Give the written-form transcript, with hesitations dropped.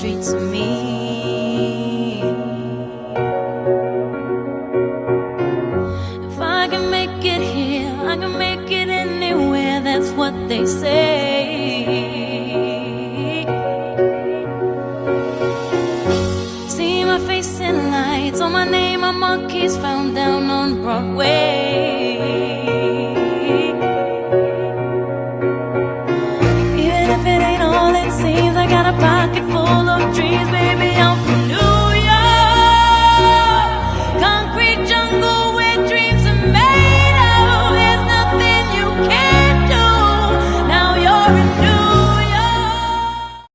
streets of me. If I can make it here, I can make it anywhere, that's what they say. See my face in lights, on my name a monkey's found down on Broadway. Even if it ain't all it seems, I got a pocket full